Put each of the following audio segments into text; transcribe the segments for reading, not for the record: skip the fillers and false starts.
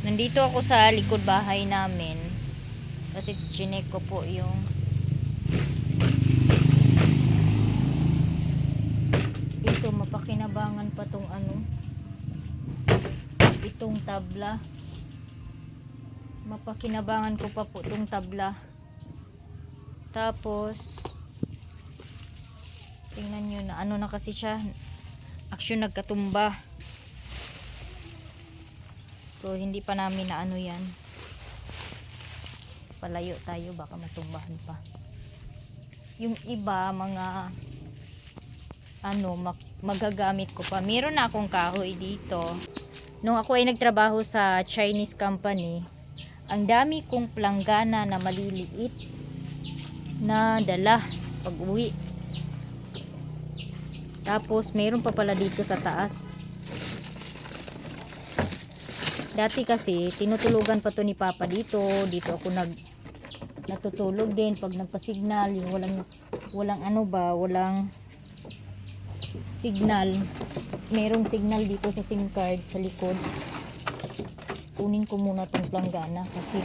Nandito ako sa likod bahay namin kasi chinek ko po yung ito, mapakinabangan pa tong ano, itong tabla. Mapakinabangan ko pa po tong tabla. Tapos tingnan nyo na ano na kasi siya, aksyon nagkatumba. So hindi pa namin na ano yan, palayo tayo baka matumbahan pa. Yung iba mga ano magagamit ko pa. Meron na akong kahoy dito. Nung ako ay nagtrabaho sa Chinese company, ang dami kong planggana na maliliit na dala pag uwi. Tapos meron pa pala dito sa taas. Dati kasi tinutulugan pa to ni Papa dito. Dito ako natutulog din pag nagpa-signal, yung walang ano ba, walang signal. Merong signal dito sa SIM card sa likod. Kunin ko muna tong planggana kasi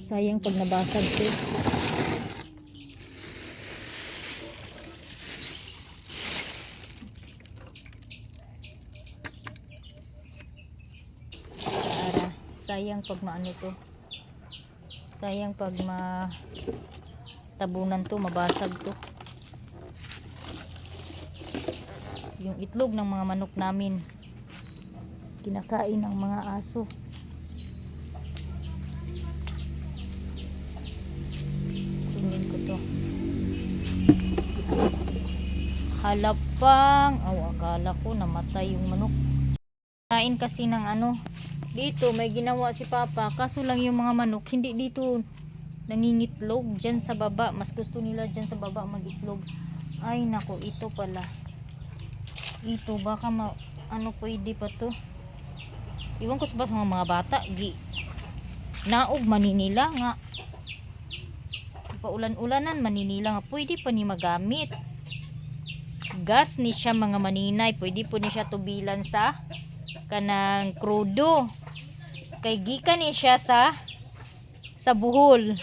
sayang pag nabasag to. Sayang pag maano to, sayang pag matabunan to, mabasag to. Yung itlog ng mga manok namin kinakain ng mga aso. Kunin ko to. Halapang, akala ko namatay yung manok. Kain kasi ng ano dito, may ginawa si Papa, kaso lang yung mga manok hindi dito nangingitlog, dyan sa baba. Mas gusto nila dyan sa baba magitlog. Ay nako, ito pala, ito baka ano pwede pa to. Iwan ko sa mga bata naog maninila nga, paulan-ulanan maninila nga, pwede pa ni magamit. Gas ni siya mga maninay, pwede po ni siya tubilan sa kanang krudo. Kay gikan ni siya sa buhol.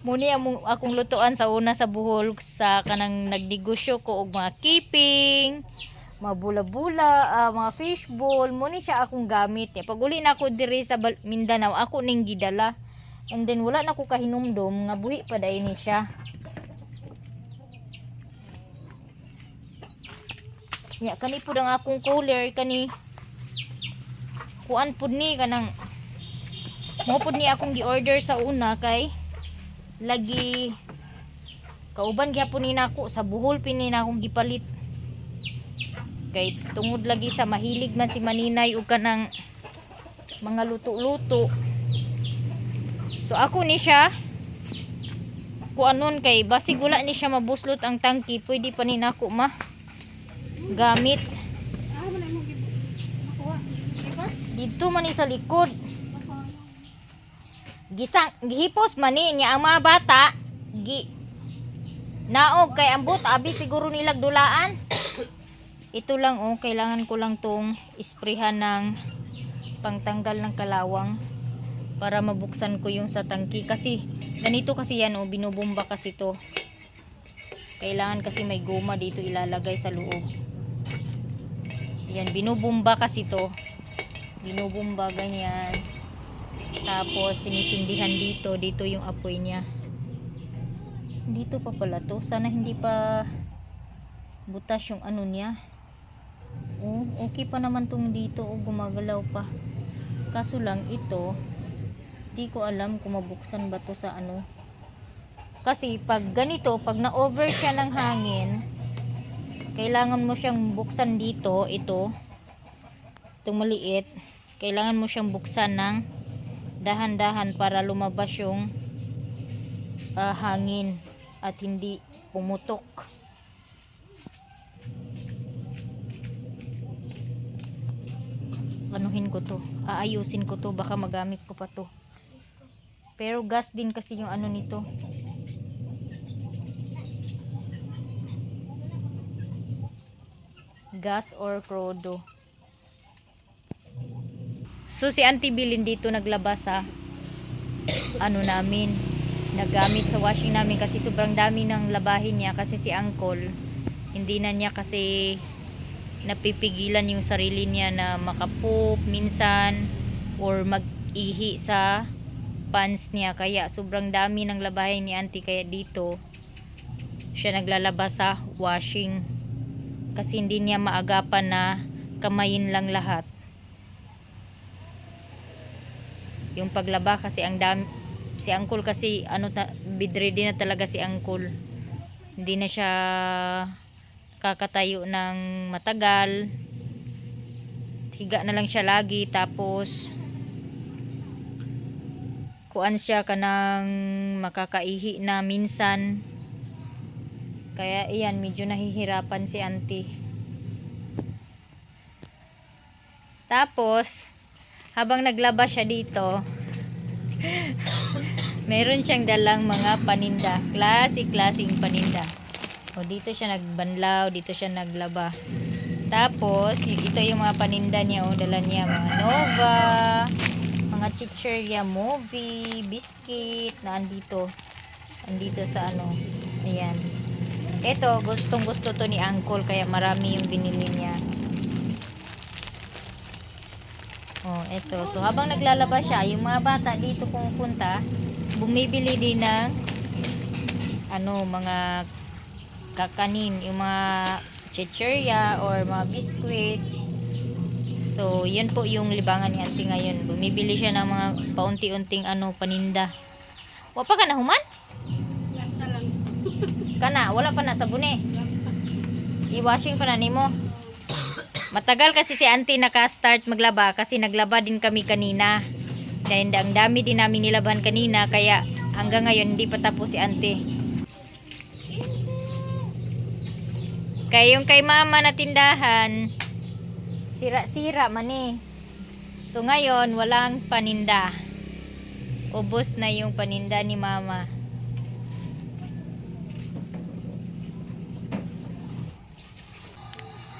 Muni akong lutuan sa una sa buhol sa kanang nagdegosyo ko og mga keeping, mga bula-bula, mga fishbowl. Muni siya akong gamit. Pag uli na ako diri sa Mindanao, ako ning gidala. And then wala na ko kahinumdom nga buhi pa dai ni siya. Ya kani pud ang akong cooler, kani kuan pud ni kanang mo pud ni akong gi-order sa una kay lagi kauban gyapon ni nako sa buhol pini na akong gipalit. Kay tungod lagi sa mahilig man si maninay og kanang mga luto-luto. So ako ni siya kuanon, kay basig wala ni siya mabuslot ang tangki, pwede pa ni nako gamit. Dito man ni sa likod. Gihipos man ni niya ang mga bata naog kay ambot abi siguro nilag dulaan. Ito lang kailangan ko lang tong isprehan ng pangtanggal ng kalawang para mabuksan ko yung sa tangki, kasi ganito kasi yan binubomba kasi to. Kailangan kasi may goma dito ilalagay sa loob. Yan, binubomba kasi to. Binubomba ganyan. Tapos sinisindihan dito yung apoy niya. Dito pa pala to. Sana hindi pa butas yung ano niya. Okay pa naman tong dito. Gumagalaw pa. Kaso lang ito, di ko alam kung mabuksan ba to sa ano. Kasi pag ganito, pag na-over siya ng hangin, kailangan mo siyang buksan dito. Itong maliit. Kailangan mo siyang buksan ng dahan-dahan para lumabas yung hangin at hindi pumutok. Anuhin ko to, aayusin ko to, baka magamit ko pa to. Pero gas din kasi yung ano nito. gas or krodo. So si Auntie Bilin dito naglabas sa ano namin, nagamit sa washing namin kasi sobrang dami ng labahin niya kasi si Uncle hindi na niya kasi napipigilan yung sarili niya na makapoop minsan or mag-ihi sa pants niya, kaya sobrang dami ng labahin ni Auntie, kaya dito siya naglalabas sa washing kasi hindi niya maagapan na kamayin lang lahat yung paglaba kasi ang dami. Si Uncle kasi bedridden na talaga si Uncle, hindi na siya kakatayo ng matagal, higa na lang siya lagi, tapos kuan siya kanang makakaihi na minsan, kaya iyan medyo nahihirapan si Auntie. Tapos habang naglaba siya dito meron siyang dalang mga paninda, klaseng paninda. O dito siya nagbanlaw, dito siya naglaba. Tapos ito yung mga paninda niya, o dala niya mga Nova, mga chichirya, movie, biscuit na andito sa ano. Ayan. Ito gustong gusto to ni Uncle kaya marami yung binili niya. Oh, ito. So habang naglalaba siya, yung mga bata dito pumupunta, bumibili din ng mga kakanin, yung mga chichirya or mga biscuit. So yun po yung libangan ni Auntie ngayon. Bumibili siya ng mga paunti-unting paninda. Wa pa ka na human? Lasa lang. Kana, wala pa na sabon eh. I-washing pa na nimo. Matagal kasi si Auntie naka-start maglaba kasi naglaba din kami kanina. Dahil ang dami din namin nilaban kanina kaya hanggang ngayon hindi pa tapos si Auntie. Kaya yung kay mama na tindahan, sira-sira man eh. So ngayon walang paninda. Ubos na yung paninda ni mama.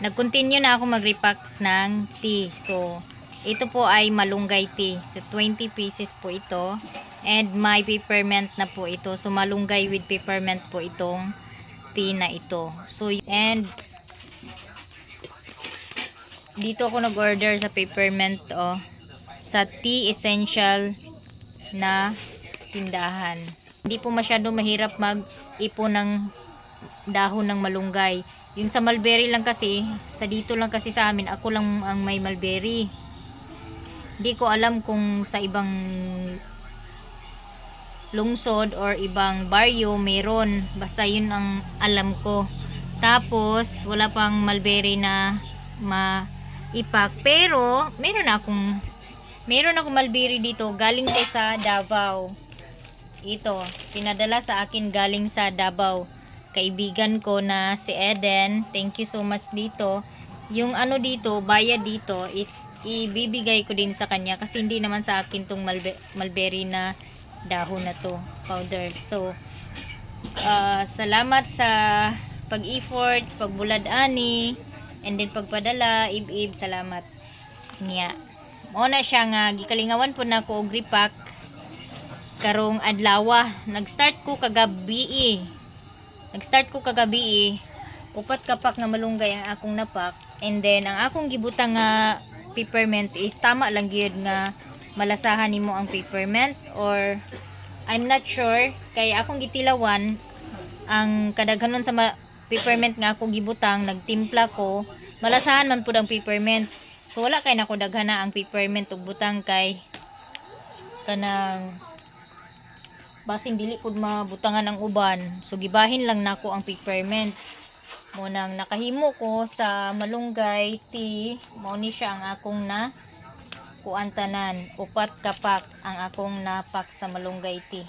Nag-continue na ako mag-repack ng tea. So, ito po ay malunggay tea. So, 20 pieces po ito. And may peppermint na po ito. So, malunggay with peppermint po itong tea na ito. So, and dito ako nag-order sa peppermint sa tea essential na tindahan. Hindi po masyado mahirap mag-ipon ng dahon ng malunggay. Yung sa mulberry lang kasi, sa dito lang kasi sa amin, ako lang ang may mulberry. Hindi ko alam kung sa ibang lungsod or ibang baryo meron. Basta yun ang alam ko. Tapos, wala pang mulberry na maipak. Pero, meron akong mulberry dito. Galing kay sa Davao. Ito, pinadala sa akin galing sa Davao. Kaibigan ko na si Eden, thank you so much dito. Yung dito, bayad dito is ibibigay ko din sa kanya kasi hindi naman sa akin tong mulberry na dahon na to, powder. So salamat sa pag-effort, pagbulad ani, and then pagpadala, ib salamat niya. Mao na siya nga gikalingawan po na ko og repack karong adlaw. Nag-start ko kagabi upat kapak nga malunggay ang akong napak, and then ang akong gibutang nga peppermint is tama lang gyud nga malasahan nimo ang peppermint, or I'm not sure kay akong gitilawan ang kadaghanon sa peppermint nga ako gibutang, nagtimpla ko, malasahan man pud ang peppermint. So wala kay nako daghana ang peppermint ug butang kay kanang basing dili pud mabutangan ang uban. So gibahin lang nako ang peppermint. Mo nang nakahimo ko sa malunggay tea, mao ni siya ang akong na kuantanan. Upat kapak ang akong napak sa malunggay tea.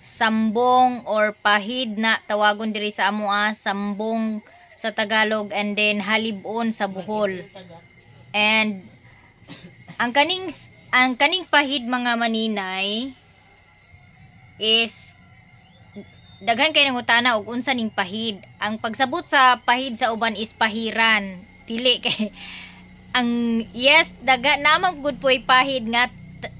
Sambong or pahid na tawagon diri sa amo, sambong sa Tagalog, and then halibon sa Bohol. And ang kaning pahid mga maninay is daghan kay nangutana og unsa ning pahid. Ang pagsabot sa pahid sa uban is pahiran. Dili kay ang yes daga naman gud po'y pahid nga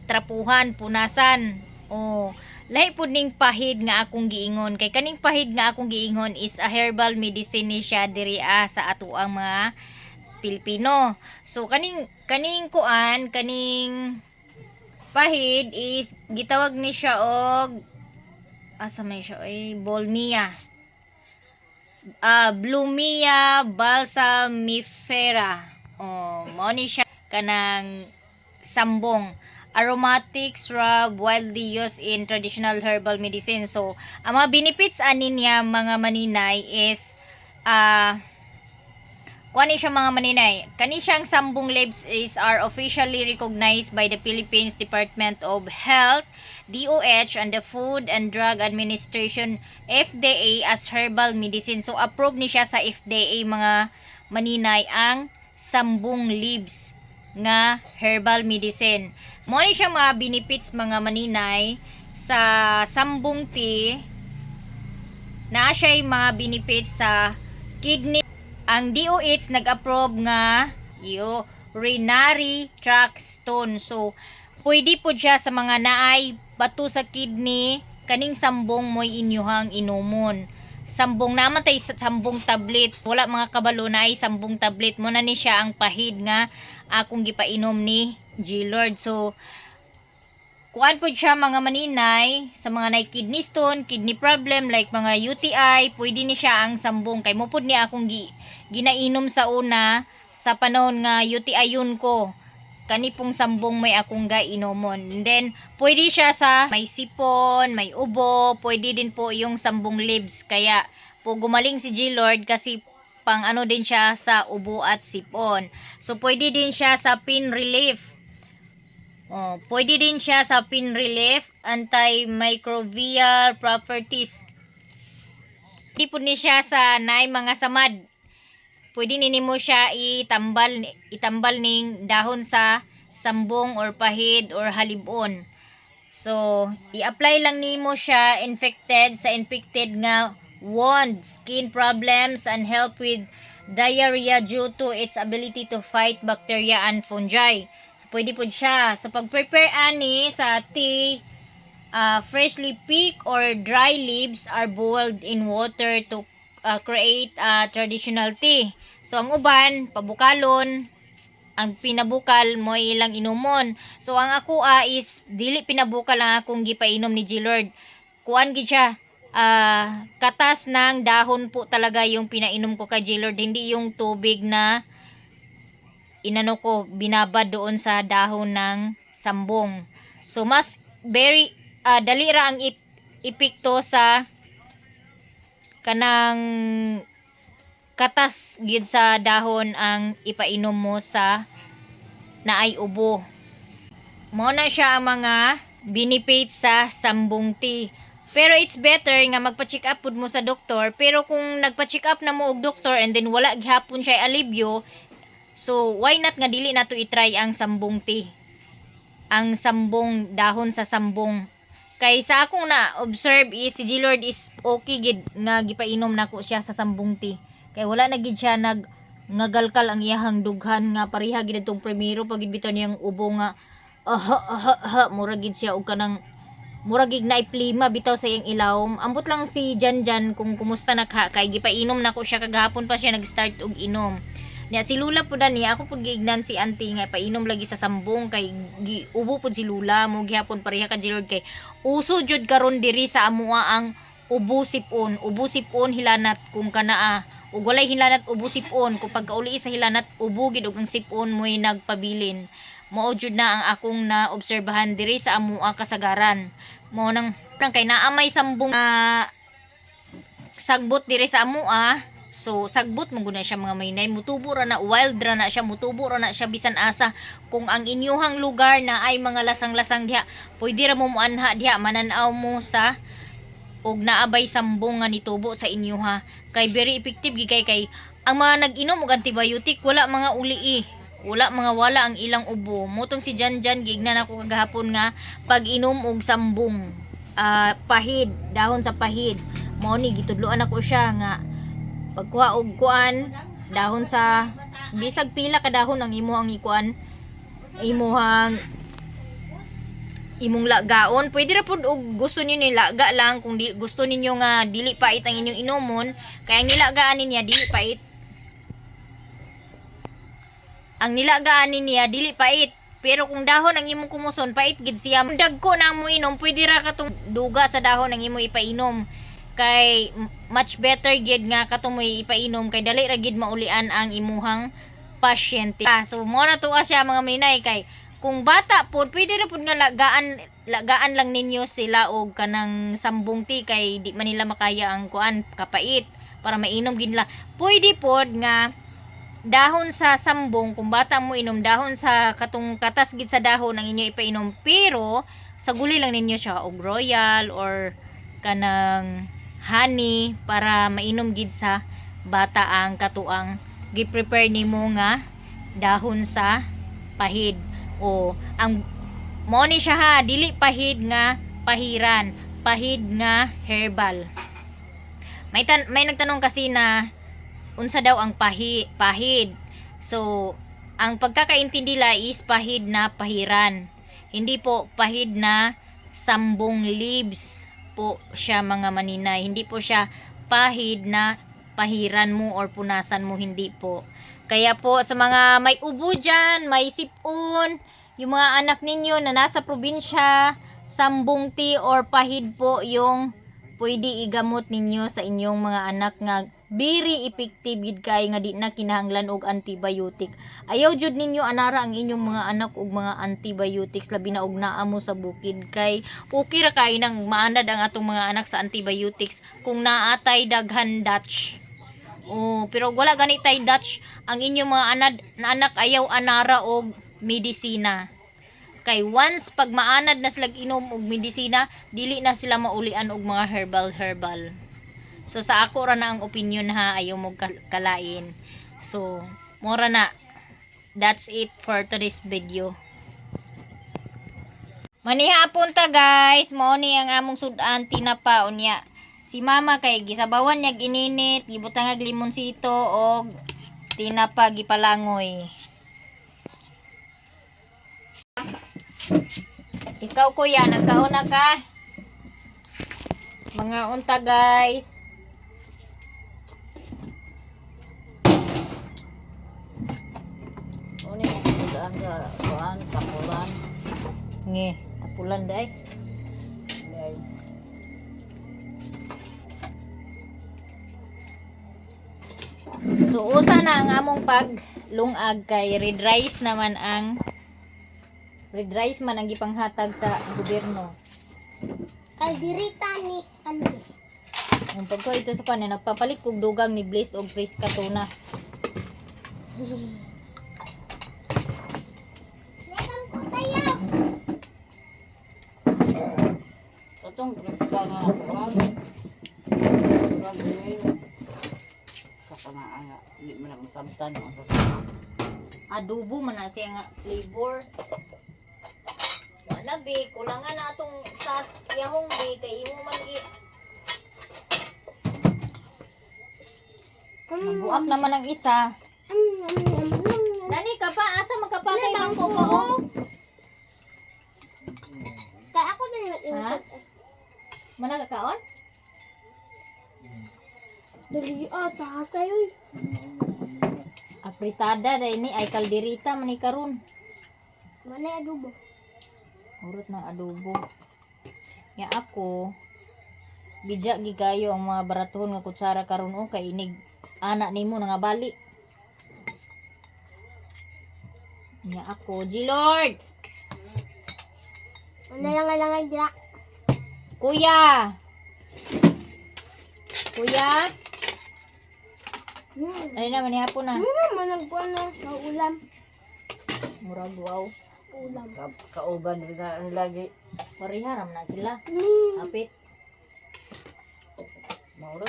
trapuhan, punasan. Oh, lahi pud ning pahid nga akong giingon. Kay kaning pahid nga akong giingon is a herbal medicine ni siya diri sa ato ang mga Pilipino. So kaning kuan, kaning pahid is gitawag ni siya og asa man siya ay Bolmia. Blumia balsamifera. Oh, mao ni siya kanang sambong. Aromatic shrub widely used in traditional herbal medicine. So, ang mga benefits anin niya mga maninay is kuani siya mga maninay. Kani siyang sambong leaves are officially recognized by the Philippines Department of Health, DOH, and the Food and Drug Administration, FDA, as herbal medicine. So, approved ni siya sa FDA mga maninay ang sambong leaves nga herbal medicine. Mo ni siya mga benefits mga maninay sa sambong tea. Naa siya mga benefits sa kidney. Ang DOH nag-approve nga urinary tract stone. So pwede po siya sa mga naay bato sa kidney, kaning sambong mo'y inyuhang inumon. Sambong naman tay sambong tablet. Wala mga kabalo na ay sambong tablet. Mo na ni siya ang pahid nga akong gipainom ni G-Lord. So kuan po siya mga maninay sa mga nay kidney stone, kidney problem like mga UTI, pwede ni siya ang sambong. Kay mo pud ni akong ginainom sa una sa panahon nga UTI yun ko. Kani pong sambong may akong gainomon. And then pwede siya sa may sipon, may ubo, pwede din po yung sambong leaves. Kaya po gumaling si G-Lord kasi pang ano din siya sa ubo at sipon. So pwede din siya sa pain relief. Oh, pwede din siya sa pain relief, antimicrobial properties. Pwede po ni siya sa naay mga samad. Pwede ninimo siya itambal ning dahon sa sambong or pahid or halibon. So, i-apply lang nimo siya infected nga wound, skin problems, and help with diarrhea due to its ability to fight bacteria and fungi. So, pwede po siya. So, pag-prepare ani sa tea, freshly picked or dry leaves are boiled in water to create traditional tea. So, ang uban, pabukalon, ang pinabukal mo ilang inumon. So, ang ako is, dili pinabukal ang akong gipainom ni G-Lord. Kuan gid siya. Katas ng dahon po talaga yung pinainom ko kay G-Lord. Hindi yung tubig na inano ko, binabad doon sa dahon ng sambong. So, mas very, dali ra ang epekto sa kanang katas gid sa dahon ang ipainom mo sa naay ubo. Mo na siya ang mga benefits sa sambong tea. Pero it's better nga magpa-check up pud mo sa doktor. Pero kung nagpa-check up na mo og doktor and then wala gihapon siya alibyo, so why not nga dili nato i-try ang sambong tea. Ang sambong dahon sa sambong. Kay sa akong na observe is si G-Lord is okay gid nga gipainom nako siya sa sambong tea. Kay wala na gid siya ngagalkal ang iyahang dughan nga pareha gid itong primero pag bitaw niyang ubo nga mura gid siya og kanang mura gid na iplima bitaw sa iyang ilawom. Ambot lang si Janjan kung kumusta nakha kay gipainom nako siya kagahapon pa siya nag-start og inom. Nya si Lula pud ani ako pud giignan si auntie nga painom lagi sa sambong kay ubo pud si Lula mo gihapon pareha ka G-Lord kay uso jud karon diri sa amoa ang ubo sipon hilanat kung kanaa ug walay hilanat ubo sipon kung pagkauli sa hilanat ubo gid ug ang sipon mo'y nagpabilin. Mao jud na ang akong naobserbahan diri sa amoa kasagaran. Mao nang kay naa may sambong sagbot diri sa amoa. So sagbot mo guna siya mga maynay, mutubo ra na, wild ra na siya, mutubo ra na siya bisan asa. Kung ang inyuhang lugar na ay mga lasang-lasang diha, pwede ra mo muanha diha, mananaw mo sa og naabay sambong nga nitubo sa inyo ha. Kay very effective gikay kay ang mga nag-inom og antibiotic wala mga uli wala ang ilang ubo. Motong si Janjan gignan ako kagahapon nga pag inom og sambong pahid, dahon sa pahid. mao ni gitudloan ako siya nga pagkuha og kuan dahon sa bisag pila ka dahon ang imuhang ikuan imong lagaon, pwede ra pud og gusto niyo nilaga lang kung gusto ninyo nga dili pait ang inyong inumon, kaya ang nilagaan niya dili pait. Ang nilagaan niya dili pait. Pero kung dahon ang imong kumuson, pait gid siya. Kung dagko na mo inom, pwede ra katong duga sa dahon ang imo ipainom. Kay much better gid nga katong mo ipainom kay dali ra gid maulian ang imuhang pasyente. So mo na to siya mga maninay, kay kung bata pod pwede ra pod nga lagaan lang ninyo sila og kanang sambong tea kay di man nila makaya ang kuan kapait para mainom gid nila. Pwede pod nga dahon sa sambong, kung bata mo inom dahon sa katong katas gid sa dahon ang inyo ipainom, pero sa guli lang ninyo siya og royal or kanang honey para mainom gid sa bata ang katuang gi-prepare nimo nga dahon sa pahid. O ang mo ni siya ha, dili pahid nga pahiran, pahid nga herbal. May nagtanong kasi na unsa daw ang pahid. So, ang pagkakaintindi nila is pahid na pahiran. Hindi po pahid na sambong leaves po siya mga maninay. Hindi po siya pahid na pahiran mo or punasan mo, hindi po. Kaya po sa mga may ubo dyan, may sipon, yung mga anak ninyo na nasa probinsya, sambong tea or pahid po yung pwede igamot ninyo sa inyong mga anak nga very effective gid kay nga di na kinahanglan og antibiotic. Ayaw jud ninyo anara ang inyong mga anak og mga antibiotics labi na og naa mo sa bukid, kay okay ra kay nang maanad ang atong mga anak sa antibiotics kung naatay daghan Dutch. Pero wala gani tay Dutch ang inyong mga anak ayaw anara og medisina. Kay once pag maanad na sila inom og medisina, dili na sila maulian og mga herbal. So sa ako ra na ang opinion ha, ayaw mo kalain. So mora na. That's it for today's video. Manihapon ta guys, mao ni ang among sudan tinapa unya. Si mama kay gisabawan niya gininit, gibutang og limonsito og tinapa gipalangoy. Ikaw kuya, nagkauna ka? Mga unta guys. Ini ang kuan tapulan. Nge, tapulan day. So usa na ang among paglungag kay red rice naman ang red rice man ang gipanghatag sa gobyerno. Kaldirita ni Andi. Ang pagko ito sa kanin, nagpapalit kog dugang ni Blaze og Fresh Katuna. Meron ko tayo. Katong kita nga kuan. Kapanaan nga di man makamtan ang Adobo man na siya nga flavor. Wala be, kulangan na atong sa yahong be kay imo man Buak naman ang isa. Dani ka pa, asa magkapatay bang ko ko? Kaya ako na naman Ha? Mana kakaon? Dali taha kayo. Apritada dai ni ay kalderita man ni karon. Mana adobo? Urot ng adobo. Ya ako bidya gigayo ang mga baratuhon nga kutsara karon o kay inig anak nimo nga bali. Ya ako, G-Lord. Mana lang dira. Kuya. Kuya, ay naman ni hapon na. Mana nagkuan na sa ulam. Murag wow. Ulam. kauban nila ang lagi Pariharam na sila. Apit. maura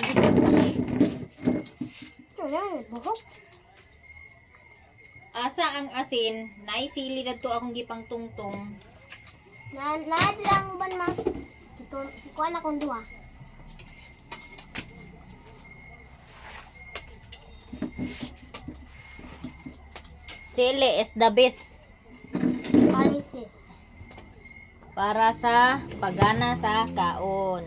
Wala na Asa ang asin, naisili na to akong gipang tungtong. Na lang uban ma. Ito kuan akong duha. Sili is the best Policy. para sa pagana sa kaon.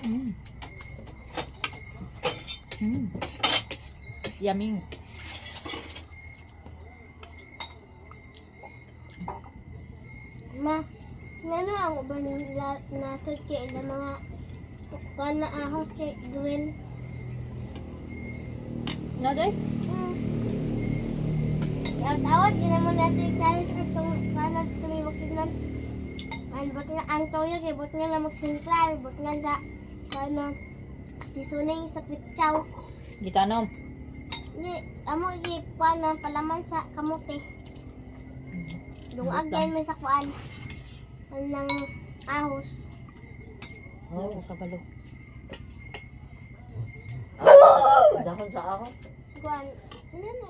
Mm. Mm. Yummy. Ma, ano ang uban na kay na mga kana ahos kay Gwen. Naday? Tawad din mo natin challenge itong kana tumiwag tignan. Ang bot nga ang toyo kay bot nga na magsentral, bot nga sa kana sisuning sa kwitsaw. Gitanom. Ni amo gi kana palaman sa kamote. Dungag yan may sa kuan. Ang ahos. Oh, kabalo. Dahon sa ako. Kuan. Ano na